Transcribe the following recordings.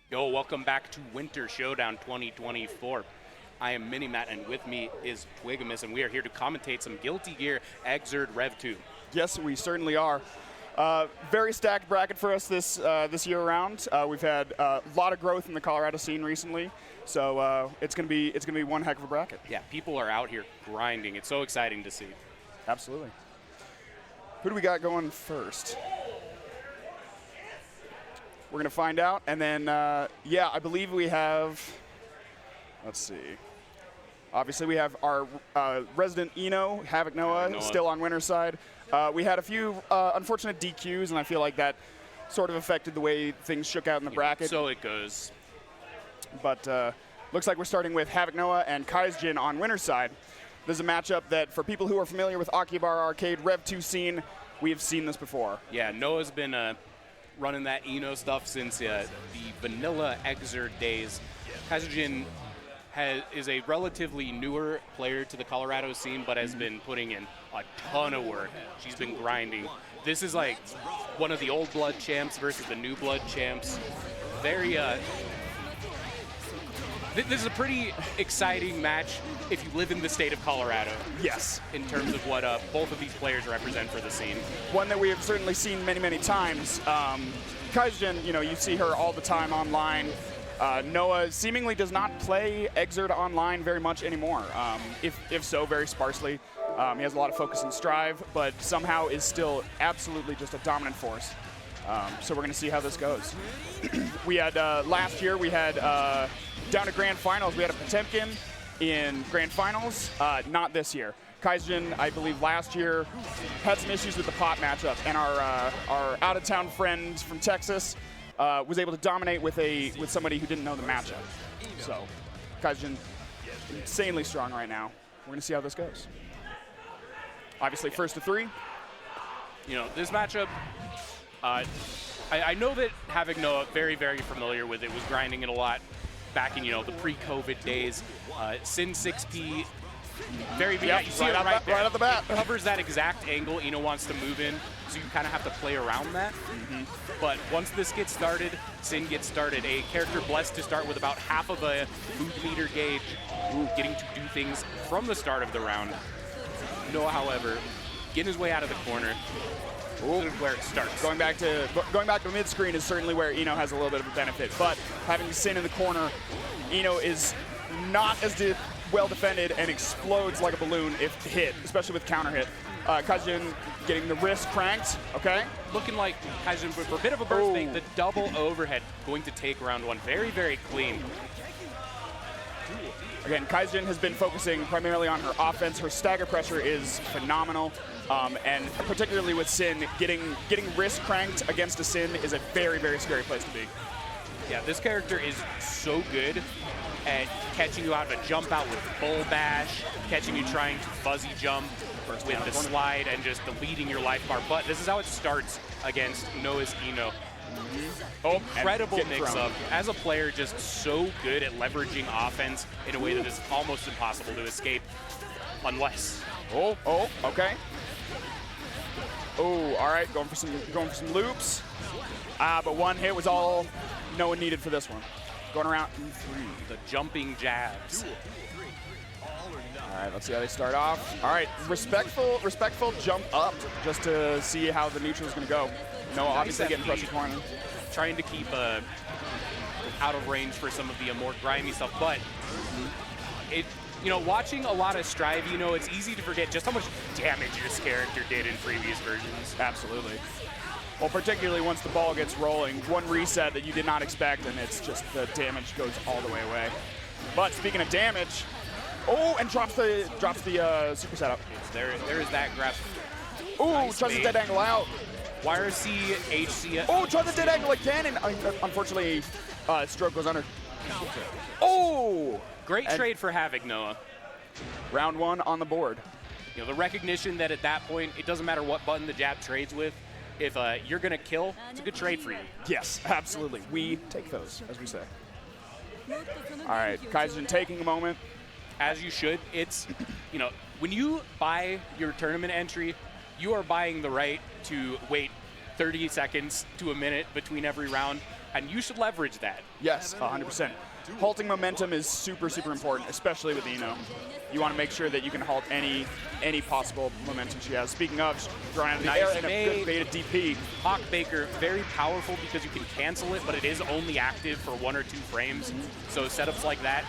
Yo, welcome back to Winter Showdown 2024. I am Minimat, and with me is Twigamus, and we are here to commentate some Guilty Gear Exerd Rev 2. Yes, we certainly are. Very stacked bracket for us this year around. We've had a lot of growth in the Colorado scene recently, so it's gonna be one heck of a bracket. Yeah, people are out here grinding. It's so exciting to see. Absolutely. Who do we got going first? We're gonna find out, and then yeah, I believe we have. Let's see. Obviously, we have our resident Eno, Havoc Noah, still on winner's side. We had a few unfortunate DQs, and I feel like that sort of affected the way things shook out in the bracket. So it goes. But looks like we're starting with Havoc Noah and Kaizjin on winner's side. This is a matchup that, for people who are familiar with Akihabara Arcade Rev 2 scene, we have seen this before. Yeah, Noah's been running that Eno stuff since the vanilla Exerd days. Kaizjin is a relatively newer player to the Colorado scene, but has been putting in a ton of work. She's been grinding. This is like one of the old blood champs versus the new blood champs. Very, this is a pretty exciting match if you live in the state of Colorado. Yes. In terms of what both of these players represent for the scene. One that we have certainly seen many, many times. Kaizjin, you see her all the time online. Noah seemingly does not play Exerd online very much anymore. If so, very sparsely. He has a lot of focus and strive, but somehow is still absolutely just a dominant force. So we're going to see how this goes. We had last year, we had down to Grand Finals, we had a Potemkin in Grand Finals. Not this year. Kaizjin, I believe last year, had some issues with the pot matchup, and our out-of-town friend from Texas was able to dominate with somebody who didn't know the matchup. So, Kaizjin, insanely strong right now. We're going to see how this goes. Obviously, first to three. This matchup, I know that Havoc Noah, very, very familiar with it, was grinding it a lot back in, the pre-COVID days. Sin 6P, very big. Yep, you see it right there. Right off the bat. It covers that exact angle Eno wants to move in, so you kind of have to play around that. But once this gets started, Sin gets started. A character blessed to start with about half of a food meter gauge, getting to do things from the start of the round. Noah, however, getting his way out of the corner. This is where it starts. Going back to mid-screen is certainly where Eno has a little bit of a benefit, but having Sin in the corner, Eno is not as well defended and explodes like a balloon if hit, especially with counter hit. Kaizjin getting the wrist cranked, okay? Looking like Kaizjin for a bit of a burst fake, the double overhead going to take round one. Very, very clean. Again, Kaizjin has been focusing primarily on her offense. Her stagger pressure is phenomenal, and particularly with Sin, getting wrist cranked against a Sin is a very, very scary place to be. Yeah, this character is so good at catching you out of a jump out with bull bash, catching you trying to fuzzy jump with the slide, and just deleting your life bar. But this is how it starts against Noah's Eno. Incredible mix-up. As a player, just so good at leveraging offense in a way that is almost impossible to escape, unless. Okay. All right, going for some loops. But one hit was all Noah needed for this one. Going around in three. The jumping jabs. All right, let's see how they start off. All right, respectful jump up just to see how the neutral is going to go. Noah obviously getting pressure corner. Trying to keep out of range for some of the more grimy stuff, but watching a lot of Strive, it's easy to forget just how much damage this character did in previous versions. Absolutely. Well, particularly once the ball gets rolling, one reset that you did not expect, and it's just the damage goes all the way away. But speaking of damage, and drops the super setup. There is that grab. Nice tries the dead angle out. YRC, HC. Try the dead angle again, and unfortunately, stroke goes under. Great trade for Havoc Noah. Round one on the board. The recognition that at that point, it doesn't matter what button the jab trades with. If you're going to kill, it's a good trade for you. Yes, absolutely. We take those, as we say. All right, Kaizjin taking a moment. As you should. It's, when you buy your tournament entry, you are buying the right to wait 30 seconds to a minute between every round. and you should leverage that. Yes, 100%. Halting momentum is super, super important, especially with Ino. You want to make sure that you can halt any possible momentum she has. Speaking of, throwing out of the air and a good baited DP. Hawk Baker, very powerful because you can cancel it, but it is only active for 1 or 2 frames. So setups like that.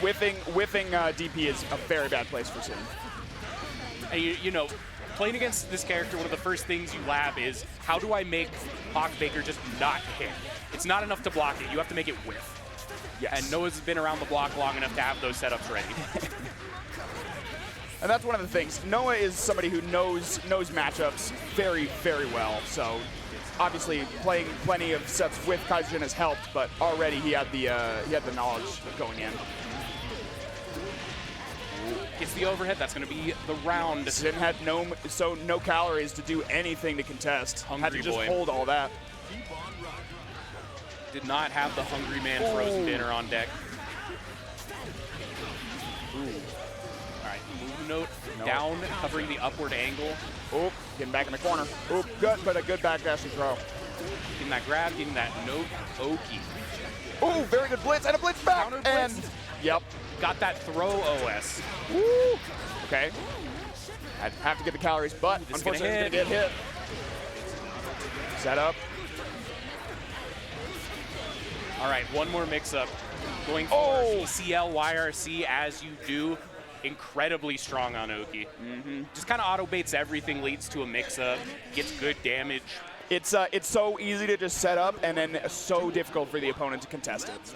Whiffing DP is a very bad place for Sin. And you know, playing against this character, one of the first things you lab is, how do I make Hawk Baker just not hit? It's not enough to block it. You have to make it whiff. Yes. And Noah's been around the block long enough to have those setups ready. And that's one of the things. Noah is somebody who knows matchups very, very well. So obviously playing plenty of sets with Kaijin has helped, but already he had the knowledge going in. Gets the overhead. That's going to be the round. Sin had no calories to do anything to contest. Hungry had to just boy. hold all that. Did not have the Hungry Man frozen dinner on deck. Ooh. All right, move note down, covering the upward angle. Oop, getting back in the corner. Oop, good, but a good backdashing throw. Getting that grab, getting that note Oki. Ooh, very good blitz, and a blitz back. Counter and blitz. Yep. Got that throw OS. Woo. Okay. I'd have to get the calories, but unfortunately it's going to get hit. Set up. All right, one more mix-up. Going for ECL, YRC as you do. Incredibly strong on Oki. Just kind of auto-baits everything, leads to a mix-up, gets good damage. It's so easy to just set up, and then so difficult for the opponent to contest it.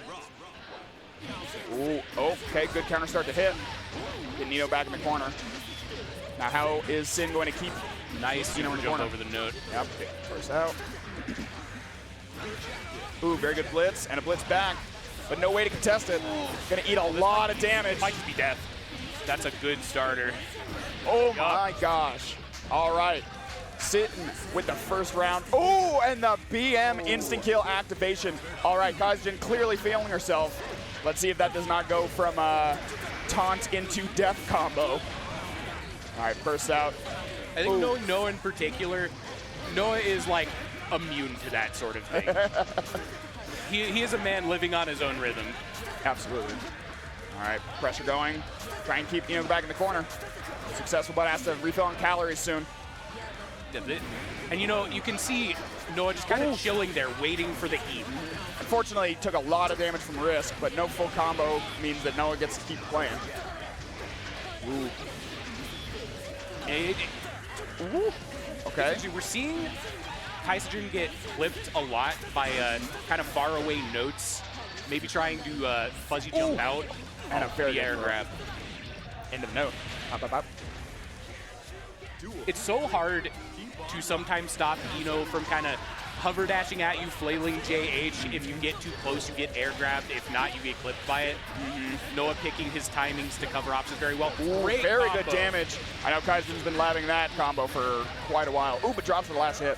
Ooh, okay, good counter start to hit. Get Nino back in the corner. Now how is Sin going to keep Nice Nino in the corner? over the note. Yep, first out. Ooh, very good blitz, and a blitz back, but no way to contest it. Gonna eat a lot of damage. Might just be death. That's a good starter. Oh my gosh. All right, sitting with the first round. Oh, and the BM instant kill activation. All right, Kaijin clearly failing herself. Let's see if that does not go from taunt into death combo. All right, first out. I think knowing Noah in particular, Noah is like immune to that sort of thing. he is a man living on his own rhythm. Absolutely. All right, pressure going. Try and keep Nino back in the corner. Successful, but has to refill on calories soon. And you know, you can see Noah just kind of chilling there, waiting for the heat. Unfortunately, he took a lot of damage from Risk, but no full combo means that Noah gets to keep playing. Ooh. Okay. We're seeing Kaijin get clipped a lot by kind of faraway notes, maybe trying to fuzzy jump out and a very the air grab. End of the note. Up, up, up. It's so hard to sometimes stop Ino from kind of hover dashing at you, flailing JH. If you get too close, you get air grabbed. If not, you get clipped by it. Noah picking his timings to cover options very well. Great very combo. good damage. I know Kaijin's been labbing that combo for quite a while. Ooh, but drops for the last hit.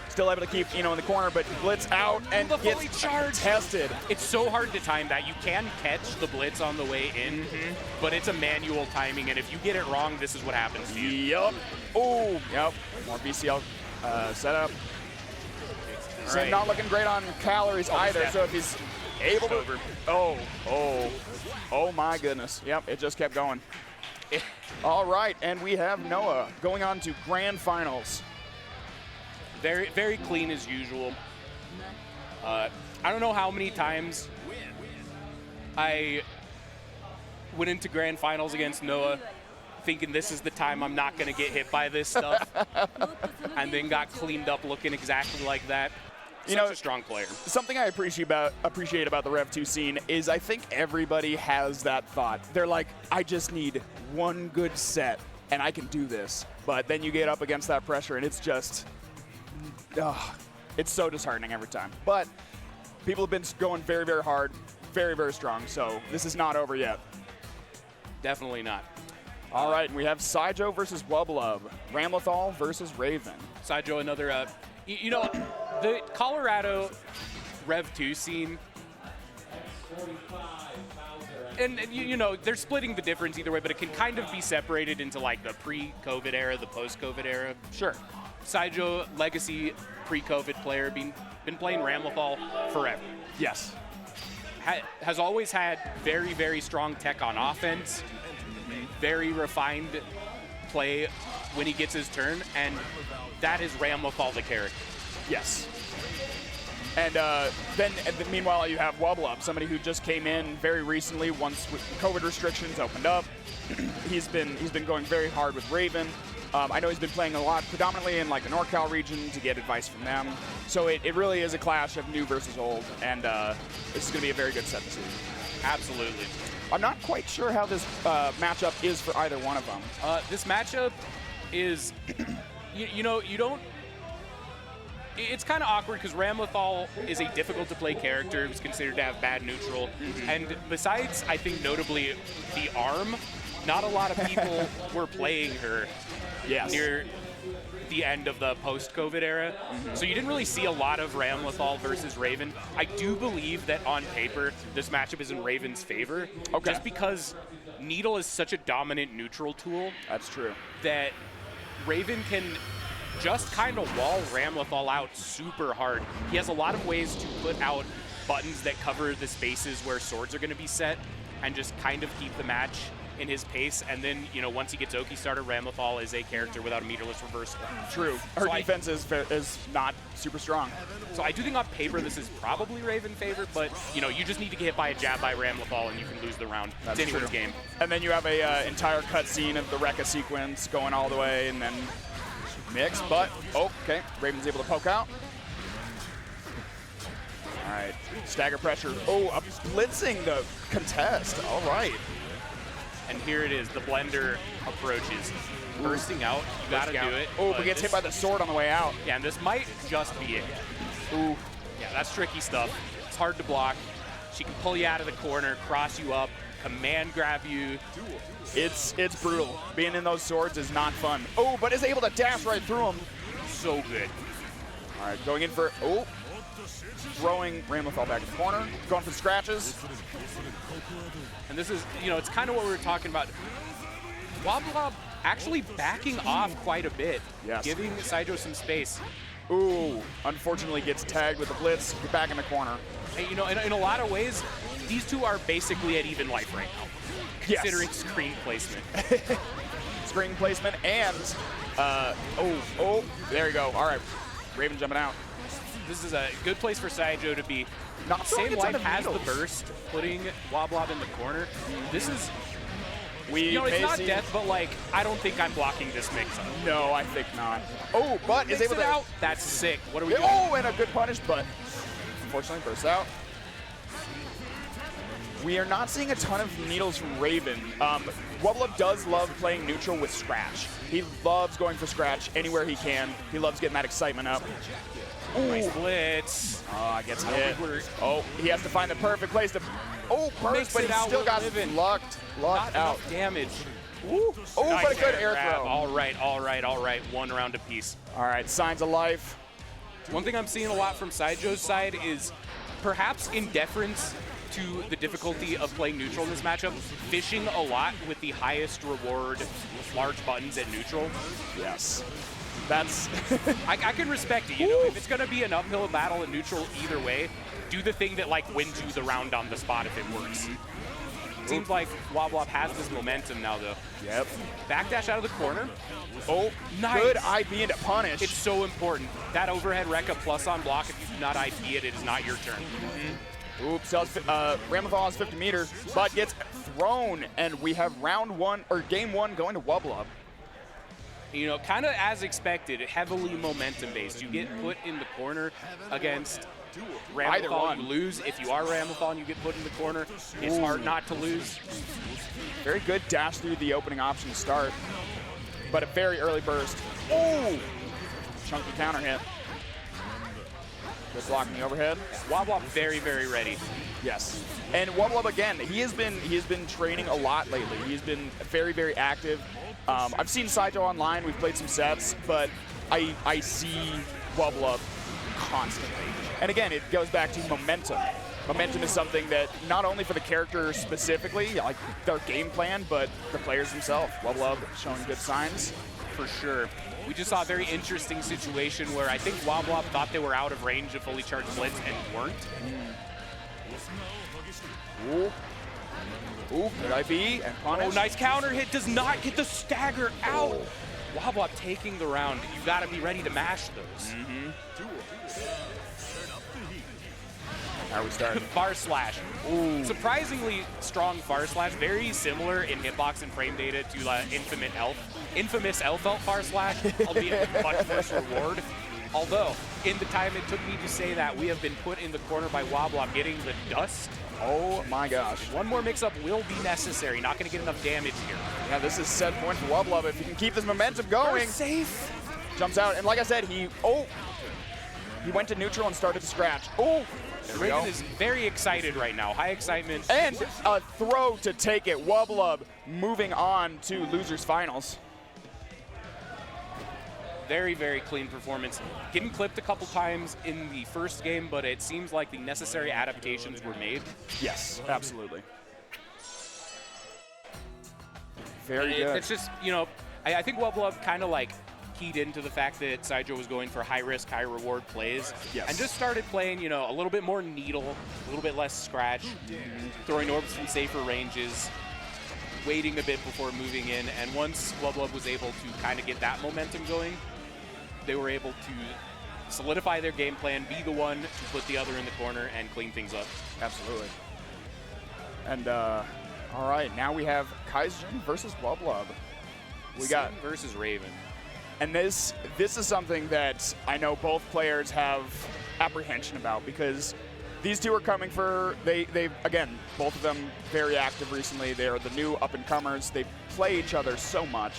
Still able to keep Ino in the corner, but blitz out and gets tested. It's so hard to time that. You can catch the blitz on the way in, but it's a manual timing, and if you get it wrong, this is what happens to you. Yup. Oh, yep. More BCL setup. Sin Right. not looking great on calories either, so if he's able to... Oh my goodness. Yep, it just kept going. All right, and we have Noah going on to grand finals. Very, very clean as usual. I don't know how many times I went into grand finals against Noah thinking this is the time I'm not going to get hit by this stuff, and then got cleaned up looking exactly like that. Such a strong player. Something I appreciate about the Rev 2 scene is I think everybody has that thought. They're like, I just need one good set, and I can do this. But then you get up against that pressure, and it's just... it's so disheartening every time. But people have been going very, very hard, very, very strong, so this is not over yet. Definitely not. All right, and we have Saijo versus Wublub, Ramlethal versus Raven. Saijo, another, you know, the Colorado Rev 2 scene, and you know, they're splitting the difference either way, but it can kind of be separated into like the pre-COVID era, the post-COVID era. Sure. Saijo, legacy pre-COVID player, been playing Ramlethal forever. Yes. Has always had very, very strong tech on offense, very refined play when he gets his turn, and that is Ramlethal the character. Yes. And then meanwhile, you have Wobble Up, somebody who just came in very recently once COVID restrictions opened up. he's been going very hard with Raven. I know he's been playing a lot, predominantly in like the NorCal region, to get advice from them. So it really is a clash of new versus old, and this is going to be a very good set this evening. Absolutely. I'm not quite sure how this matchup is for either one of them. This matchup is, you don't. It's kind of awkward because Ramlethal is a difficult to play character who's considered to have bad neutral. And besides, I think notably, the arm, not a lot of people were playing her near the end of the post-COVID era. So you didn't really see a lot of Ramlethal versus Raven. I do believe that on paper, this matchup is in Raven's favor. Just because Needle is such a dominant neutral tool. That's true. That Raven can just kind of wall Ramlethal out super hard. He has a lot of ways to put out buttons that cover the spaces where swords are going to be set and just kind of keep the match in his pace. And then, once he gets Oki started, Ramlethal is a character without a meterless reversal. True. Her defense is not super strong. So I do think on paper this is probably Raven favorite, but, you just need to get hit by a jab by Ramlethal and you can lose the round. That's it's anyone's true. game. And then you have a entire cutscene of the Rekka sequence going all the way, and then mix, but, okay, Raven's able to poke out. All right, stagger pressure. Oh, blitzing the contest, all right. And here it is, the blender approaches. Bursting out, you gotta do it. Oh, but gets hit by the sword on the way out. Yeah, and this might just be it. Ooh. Yeah, that's tricky stuff. It's hard to block. She can pull you out of the corner, cross you up, command grab you. It's brutal. Being in those swords is not fun. Oh, but is able to dash right through him. So good. All right, going in for, throwing Ramlethal back in the corner, going for scratches. And this is, it's kind of what we were talking about. Wobble actually backing off quite a bit, giving Saijo some space. Ooh, unfortunately gets tagged with the blitz, get back in the corner. And, in a lot of ways, these two are basically at even life right now, considering screen placement. Screen placement and, there you go. All right, Raven jumping out. This is a good place for Saijo to be. Not Same life has the burst, putting Woblob in the corner. This is, it's not death, but I don't think I'm blocking this mix-up. No, I think not. Oh, but is able to out. That's sick. What are we doing? Oh, and a good punish, but unfortunately bursts out. We are not seeing a ton of needles from Raven. Wobble does love playing neutral with Scratch. He loves going for Scratch anywhere he can. He loves getting that excitement up. Ooh. Nice blitz. Oh, gets hit. Oh, he has to find the perfect place to. Oh, burst, but he still got locked not out. Damage. Ooh. Oh, nice, but a good air throw. All right. 1 round apiece. All right, signs of life. One thing I'm seeing a lot from Saijo's side is perhaps in deference to the difficulty of playing neutral in this matchup, fishing a lot with the highest reward large buttons at neutral. Yes. That's I can respect it. If it's going to be an uphill battle at neutral either way, do the thing that wins you the round on the spot if it works. Seems like Woblob has this momentum now, though. Yep. Backdash out of the corner. Oh, nice. Good IB into punish. It's so important. That overhead Rekka plus on block, if you do not IB it, it is not your turn. Oops, Ramlethal has 50 meters, but gets thrown, and we have round 1, or game 1 going to Woblob. Kind of as expected, heavily momentum-based. You get put in the corner against Ramlethal, you lose. If you are Ramlethal and you get put in the corner, it's hard not to lose. Very good dash through the opening option to start, but a very early burst. Oh! Chunky counter hit. Good blocking the overhead. Woblob very, very ready. Yes. And Woblob again, he has been training a lot lately. He's been very, very active. I've seen Saijo online, we've played some sets, but I see Woblob constantly. And again, it goes back to momentum. momentum is something that not only for the character specifically, like their game plan, but the players themselves. Wubblub showing good signs. For sure. We just saw a very interesting situation where I think Wobblop thought they were out of range of fully charged Blitz and weren't. Ooh. Ooh, good IB and punish. Oh, nice counter hit. Does not get the stagger out. Wobblop taking the round. You got to be ready to mash those. How are we starting? Far slash. Ooh. Surprisingly strong far slash. Very similar in hitbox and frame data to infamous elf far slash, albeit with much worse reward. Although, in the time it took me to say that, we have been put in the corner by Wobblop getting the dust. Oh my gosh. One more mix-up will be necessary. Not going to get enough damage here. Yeah, this is set point for Wubblub. If he can keep this momentum going. Safe. Jumps out, and like I said, he went to neutral and started to scratch. Oh, Raven is very excited right now. High excitement. And a throw to take it. Wubblub moving on to losers finals. Very, very clean performance. Getting clipped a couple times in the first game, but it seems like the necessary adaptations were made. Yes, absolutely. Very good. It's just, you know, I think Wubblub kind of like keyed into the fact that Sidro was going for high risk, high reward plays. Yes. And just started playing, you know, a little bit more needle, a little bit less scratch, throwing orbs from safer ranges, waiting a bit before moving in. And once Wubblub was able to kind of get that momentum going, they were able to solidify their game plan, be the one to put the other in the corner and clean things up. Absolutely. And all right, now we have Kaizen versus Wubblub. We got Sin versus Raven. And this is something that I know both players have apprehension about, because these two are coming for, they again, both of them very active recently. They're the new up-and-comers. They play each other so much.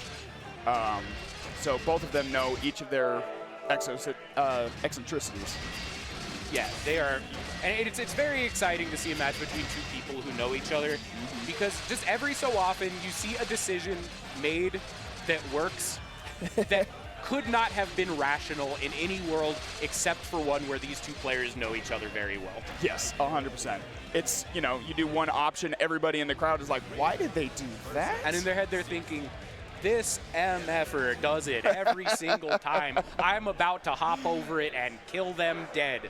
So both of them know each of their eccentricities. Yeah, they are, and it's very exciting to see a match between two people who know each other, because just every so often you see a decision made that works that could not have been rational in any world except for one where these two players know each other very well. Yes, 100%. It's, you know, you do one option, everybody in the crowd is like, why did they do that? And in their head they're thinking, this MFer does it every single time. I'm about to hop over it and kill them dead.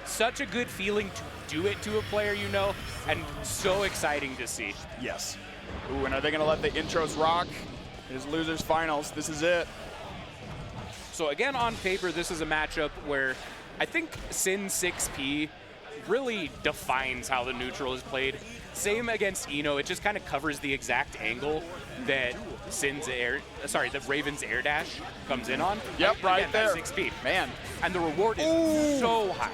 Such a good feeling to do it to a player you know, and so exciting to see. Yes. Ooh, and are they going to let the intros rock? It is losers finals. This is it. So again, on paper, this is a matchup where I think Sin 6P really defines how the neutral is played. Same against Eno, it just kind of covers the exact angle that that Raven's air dash comes in on. Yep, right again, there. 6P. Man. And the reward is so high.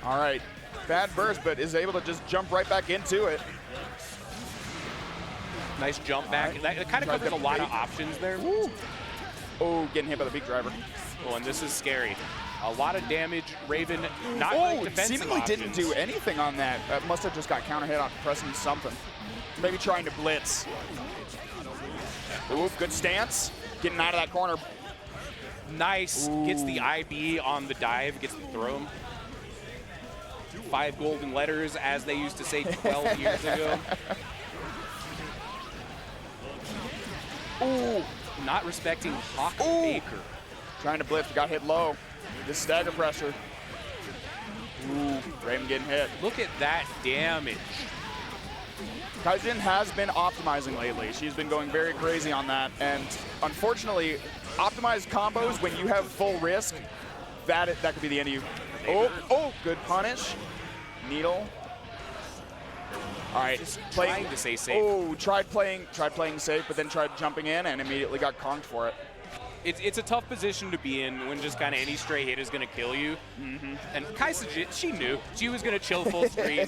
All right, bad burst, but is able to just jump right back into it. Nice jump back. Right. That kind of covers a lot of options there. Ooh. Oh, getting hit by the beat driver. Oh, and this is scary. A lot of damage. Raven not defensive seemingly options. didn't do anything on that. That must have just got counter hit on pressing something. Maybe trying to blitz. Ooh, good stance. Getting out of that corner. Nice. Ooh. Gets the IB on the dive. Gets the throw. 5 golden letters, as they used to say 12 years ago. Ooh. Not respecting Hawk Ooh. Baker. Trying to blitz, got hit low. This stagger pressure. Ooh, Raven getting hit. Look at that damage. Kaizen has been optimizing lately. She's been going very crazy on that. And unfortunately, optimized combos, when you have full risk, that could be the end of you. Oh, good punish. Needle. All right, Trying to stay safe. Oh, tried playing safe, but then tried jumping in and immediately got conked for it. It's a tough position to be in when just kind of any stray hit is going to kill you. And Kaisa, she knew she was going to chill full screen.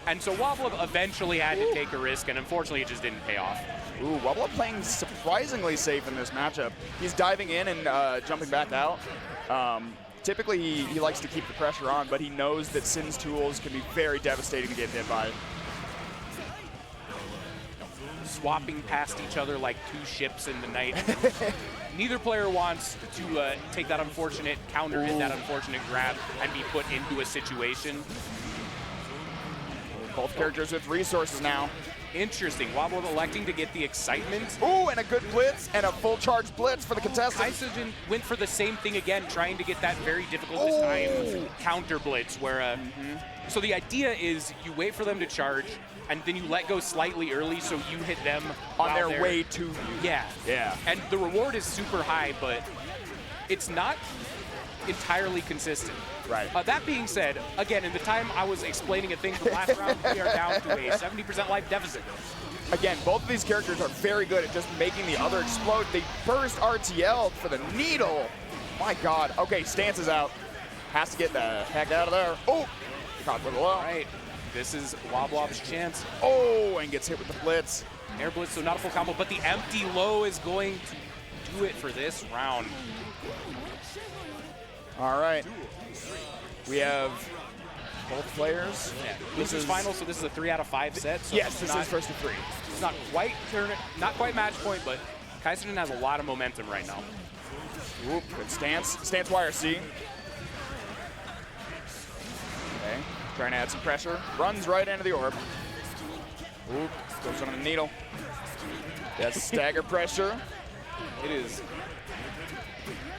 And so Wubblub eventually had to take a risk, and unfortunately it just didn't pay off. Ooh, Wubblub playing surprisingly safe in this matchup. He's diving in and jumping back out. Typically, he likes to keep the pressure on, but he knows that Sin's tools can be very devastating to get hit by. Swapping past each other like two ships in the night. Neither player wants to take that unfortunate counter hit, that unfortunate grab, and be put into a situation Both characters with resources now. Interesting. Wobble electing to get the excitement. Ooh, and a good blitz and a full charge blitz for the contestant. Kaizogen went for the same thing again, trying to get that very difficult to time counter blitz where, so the idea is you wait for them to charge and then you let go slightly early so you hit them on their way to you. Yeah. Yeah. And the reward is super high, but it's not entirely consistent. Right. That being said, again, in the time I was explaining a thing from last round, we are down to a 70% life deficit. Again, both of these characters are very good at just making the other explode. They burst RTL for the needle. My God. Okay, stance is out. Has to get the heck out of there. Oh, caught with a low. All right, this is Woblob's chance. Oh, and gets hit with the blitz. Air blitz, so not a full combo, but the empty low is going to do it for this round. All right. We have both players. Yeah. This is final, so this is a 3 out of 5 set. So yes, this is first to 3. It's not quite match point, but Kaizogen has a lot of momentum right now. Oop, good stance. Stance YRC. Okay, trying to add some pressure. Runs right into the orb. Oop, goes on the needle. That's stagger pressure. It is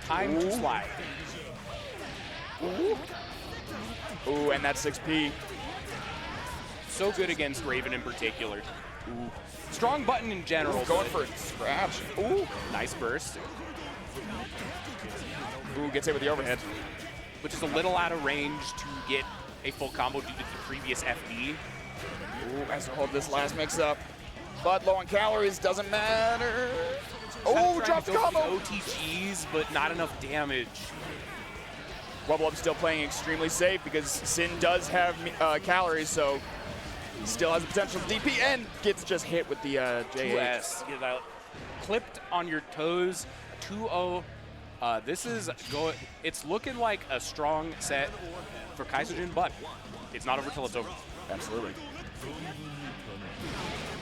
time to slide. Ooh. Ooh, and that 6P. So good against Raven in particular. Ooh. Strong button in general. Ooh, going for a scratch. Ooh. Nice burst. Ooh, gets hit with the overhead. Which is a little out of range to get a full combo due to the previous FD. Ooh, has to hold this last mix-up. But low on calories, doesn't matter. Oh, drops combo! OTGs, but not enough damage. Wobble still playing extremely safe because Sin does have calories, so he still has the potential to DP and gets just hit with the JS. Get out. Clipped on your toes, 2-0. This is it's looking like a strong set for Kaizogen, but it's not over till it's over. Absolutely.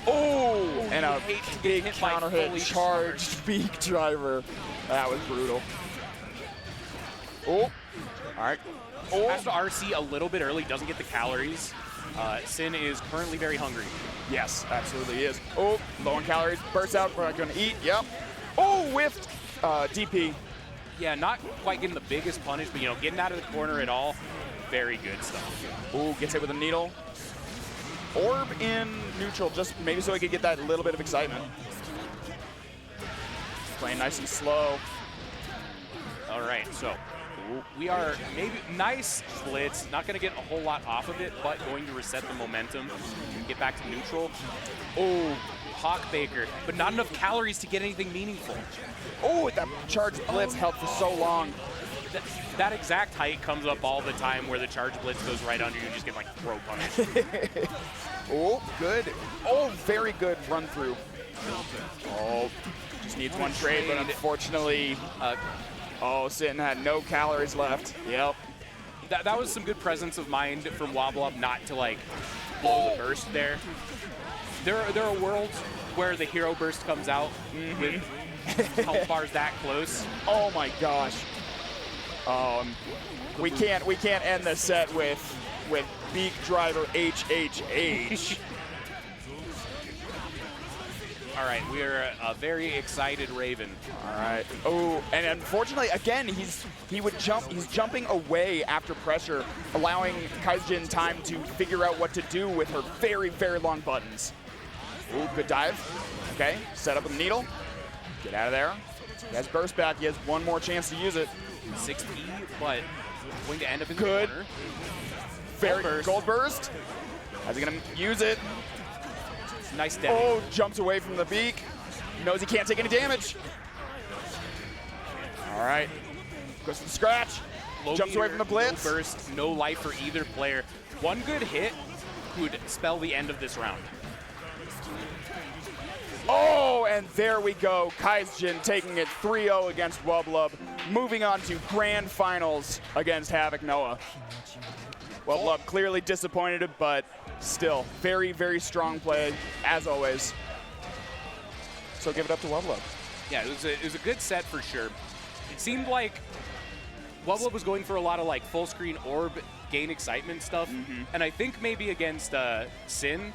Oh, and a big counter hit charged beak driver. That was brutal. Oh. All right. Oh. Has to RC a little bit early, doesn't get the calories. Sin is currently very hungry. Yes, absolutely is. Oh, low on calories, bursts out, we're not gonna eat, yep. Oh, whiffed DP. Yeah, not quite getting the biggest punish, but getting out of the corner at all, very good stuff. Oh, gets hit with a needle. Orb in neutral, just maybe so I could get that little bit of excitement. Playing nice and slow. All right, so we are maybe nice blitz, not going to get a whole lot off of it, but going to reset the momentum and get back to neutral. Oh, Hawk Baker, but not enough calories to get anything meaningful. Oh, that charged blitz held for so long. That exact height comes up all the time where the charge blitz goes right under you and just get like throw punished. Oh, good. Oh, very good run through. Oh, just needs one trade, but unfortunately, oh, Sin had no calories left. Yep. That was some good presence of mind from Wobble not to like blow the burst there. There are worlds where the hero burst comes out with health bars that close. Oh my gosh. We can't end this set with beak driver HHH. All right, we are a very excited Raven. All right. Oh, and unfortunately, again, he's jumping away after pressure, allowing Kaizogen time to figure out what to do with her very, very long buttons. Ooh, good dive. Okay, set up with the needle. Get out of there. He has burst back. He has one more chance to use it. 6P, but going to end up in the good. corner. Very gold burst. How's he gonna use it? Nice dead. Oh, jumps away from the beak. Knows he can't take any damage. All right. Goes for the scratch. Low jumps meter, away from the blitz. No burst, no life for either player. One good hit could spell the end of this round. Oh, and there we go. Kaizogen taking it 3-0 against Wublub, moving on to grand finals against Havoc Noah. Wublub clearly disappointed, but still very, very strong play, as always. So give it up to Wublub. Yeah, it was a good set for sure. It seemed like Wubba was going for a lot of like full screen orb, gain excitement stuff, and I think maybe against Sin,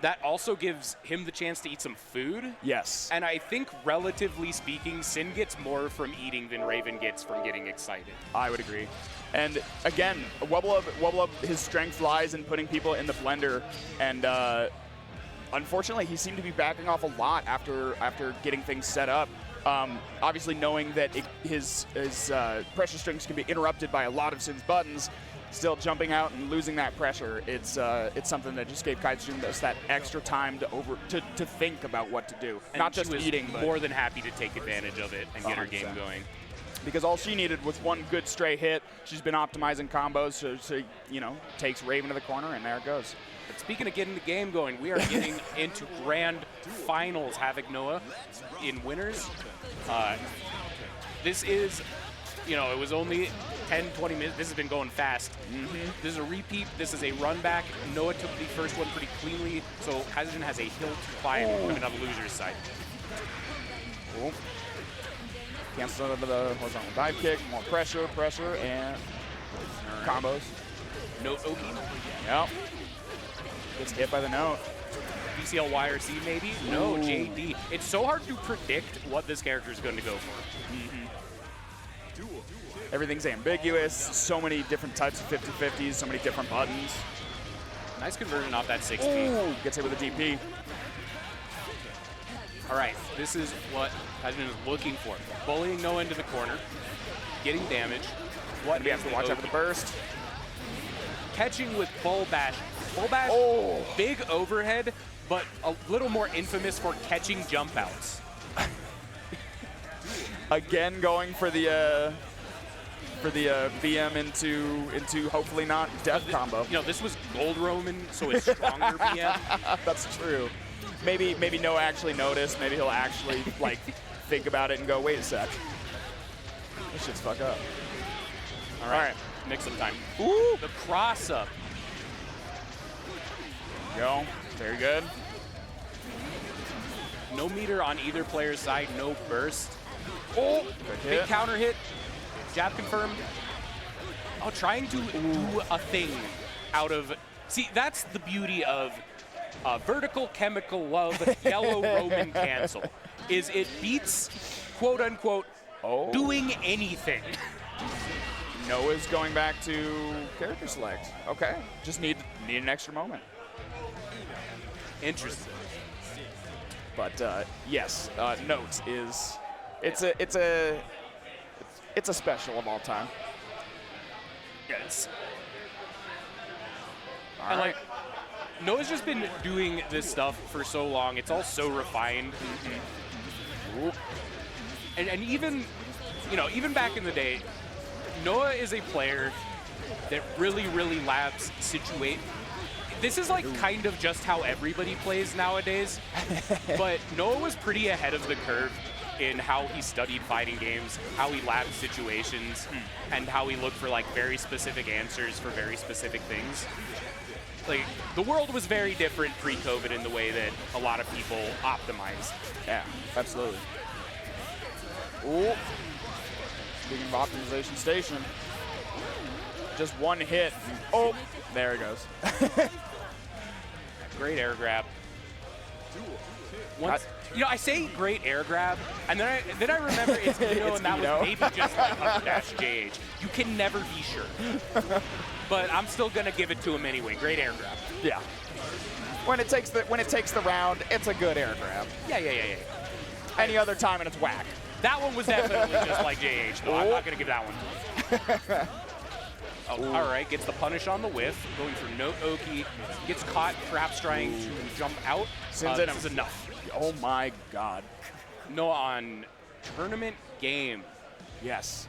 that also gives him the chance to eat some food. Yes. And I think, relatively speaking, Sin gets more from eating than Raven gets from getting excited. I would agree. And again, Wubba, his strength lies in putting people in the blender, and unfortunately, he seemed to be backing off a lot after getting things set up. Obviously, knowing that his pressure strings can be interrupted by a lot of Sin's buttons, still jumping out and losing that pressure, it's something that just gave Kaijun that extra time to think about what to do, and not just she was eating. More than happy to take advantage of it and get her game going. Because all she needed was one good stray hit. She's been optimizing combos, so takes Raven to the corner, and there it goes. But speaking of getting the game going, we are getting into grand finals. Havoc Noah in winners. This is, it was only 10, 20 minutes. This has been going fast. This is a repeat. This is a run back. Noah took the first one pretty cleanly, so Kaijun has a hill to climb coming on the loser's side. Cool. Cancels out of the horizontal dive kick. More pressure, and combos. Note Oki. Yep. Gets hit by the note. BCL YRC maybe? No, JD. It's so hard to predict what this character is going to go for. Everything's ambiguous. So many different types of 50-50s, so many different buttons. Nice conversion off that 6P. Ooh, gets hit with a DP. All right, this is what Kaijun is looking for. Bullying Noah into the corner, getting damage. What we have to watch out for the burst. Catching with Bull Bash. Bull Bash, big overhead, but a little more infamous for catching jump outs. Again, going for the BM into hopefully not death combo. This was Gold Roman, so it's stronger BM. That's true. Maybe Noah actually noticed. Maybe he'll actually think about it and go, wait a sec. This shit's fuck up. All right. Mix-up time. Ooh! The cross-up. Go. Very good. No meter on either player's side. No burst. Oh! Big counter hit. Jab confirmed. Oh, trying to do a thing out of... See, that's the beauty of vertical chemical love, yellow Roman cancel, is it beats, quote unquote, doing anything. Noah's going back to character select. Okay, just need an extra moment. Interesting. But yes, Note is it's a special of all time. Yes. All right. Noah's just been doing this stuff for so long. It's all so refined. And even, even back in the day, Noah is a player that really, really labs situate. This is kind of just how everybody plays nowadays. But Noah was pretty ahead of the curve in how he studied fighting games, how he labbed situations, and how he looked for very specific answers for very specific things. The world was very different pre-COVID in the way that a lot of people optimized. Yeah, absolutely. Ooh. Speaking of optimization station, just one hit. Oh, there it goes. Great air grab. I say great air grab, and then I remember it's Eno, and that was maybe just a dash JH. You can never be sure. But I'm still gonna give it to him anyway. Great air grab. Yeah. When it takes the round, it's a good air grab. Yeah. Any other time and it's whack. That one was definitely just like JH. No, I'm not gonna give that one. All right, gets the punish on the whiff, going for Note Oki, gets caught, perhaps trying to jump out. This is enough. Oh my God. Noah on tournament game. Yes.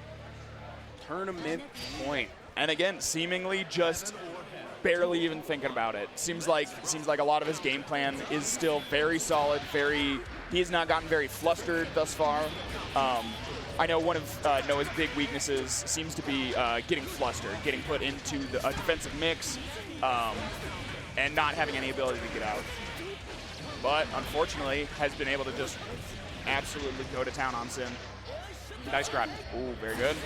Tournament point. And again, seemingly just barely even thinking about it. Seems like a lot of his game plan is still very solid. He's not gotten very flustered thus far. I know one of Noah's big weaknesses seems to be getting flustered, getting put into a defensive mix, and not having any ability to get out. But unfortunately, has been able to just absolutely go to town on Sin. Nice grab. Ooh, very good.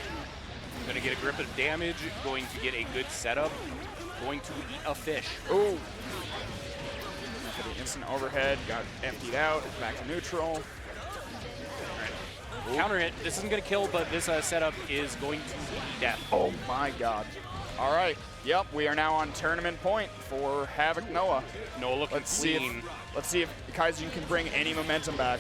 Going to get a grip of damage, going to get a good setup, going to eat a fish. Ooh. For the instant overhead, got emptied out, back to neutral. Right. Counter hit. This isn't going to kill, but this setup is going to be death. Oh my god. All right. Yep, we are now on tournament point for Havoc Noah. Noah looking clean. Let's see if Kaijin can bring any momentum back.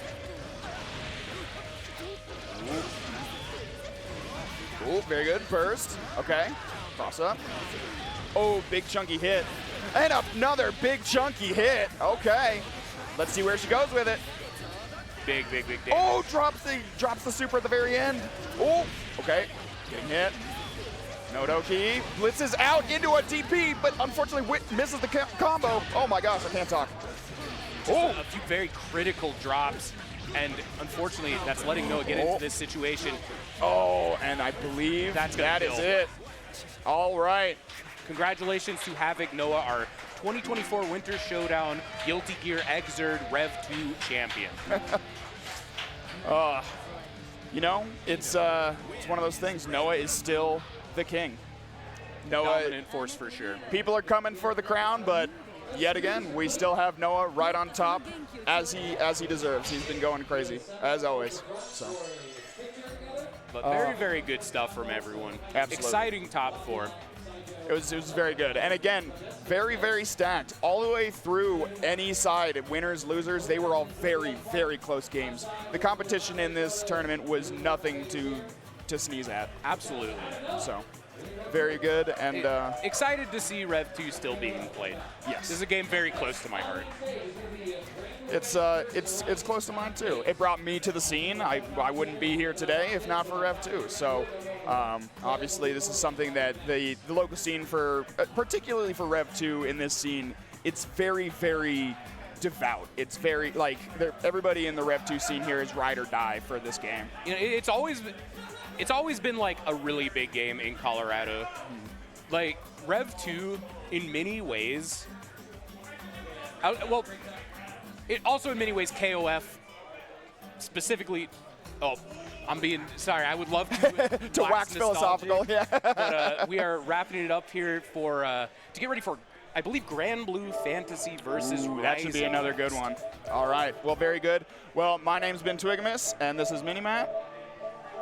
Ooh, very good. Burst. Okay. Cross up. Oh, big chunky hit. And another big chunky hit. Okay. Let's see where she goes with it. Big damage. Oh, drops the super at the very end. Oh, okay. Getting hit. No Doki. Blitzes out into a DP, but unfortunately misses the combo. Oh my gosh, I can't talk. Oh, a few very critical drops. And unfortunately, that's letting Noah get into this situation. Oh, and I believe that is it. All right. Congratulations to Havoc Noah, our 2024 Winter Showdown Guilty Gear Exerd Rev 2 champion. You know, it's one of those things. Noah is still the king. Noah, dominant force for sure. People are coming for the crown, but yet again, we still have Noah right on top as he deserves. He's been going crazy as always. So. But very good stuff from everyone. Absolutely. Exciting top four. It was very good. And again, very stacked. All the way through any side, winners, losers, they were all very close games. The competition in this tournament was nothing to sneeze at. Absolutely. So, very good. And excited to see Rev 2 still being played. Yes. This is a game very close to my heart. It's close to mine too. It brought me to the scene. I wouldn't be here today if not for Rev 2. So obviously this is something that the local scene for, particularly for Rev 2 in this scene, it's very devout. It's very, like, everybody in the Rev 2 scene here is ride or die for this game. You know, it's always been like a really big game in Colorado. Like Rev 2 in many ways, it also in many ways KOF specifically. Oh, I'm being sorry. I would love to to wax philosophical. Yeah. But we are wrapping it up here for to get ready for, I believe, Grand Blue Fantasy versus Rising. That should be another good one. All right. Well, very good. Well, my name's been Twigamus, and this is Minimat.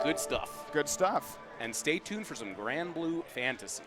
Good stuff. Good stuff. And stay tuned for some Grand Blue Fantasy.